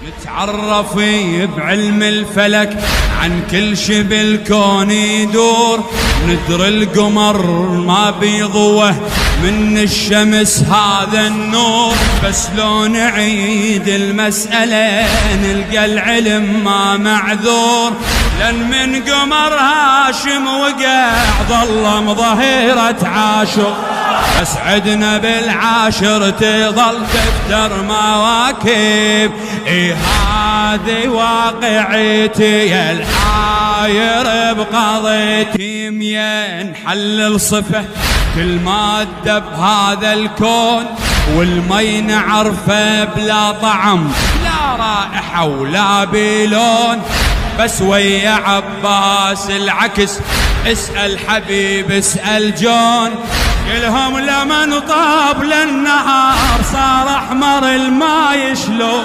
نتعرف بعلم الفلك عن كل شي بالكون يدور، ندري القمر ما بيضوه من الشمس هذا النور، بس لو نعيد المسألة نلقى العلم ما معذور، لأن من قمر هاشم وقع ظل مظهرة عاشر، بس عدنا بالعاشر تظل تفتر مواكب. هذه واقعيتي يا الحاير بقضيتي، مين نحلل صفة كل مادة بهذا الكون، والمي نعرفه بلا طعم لا رائحة ولا بلون، بس ويا عباس العكس، اسأل حبيب اسأل جون، كلهم لمن طاب للنهار صار احمر الماي شلون.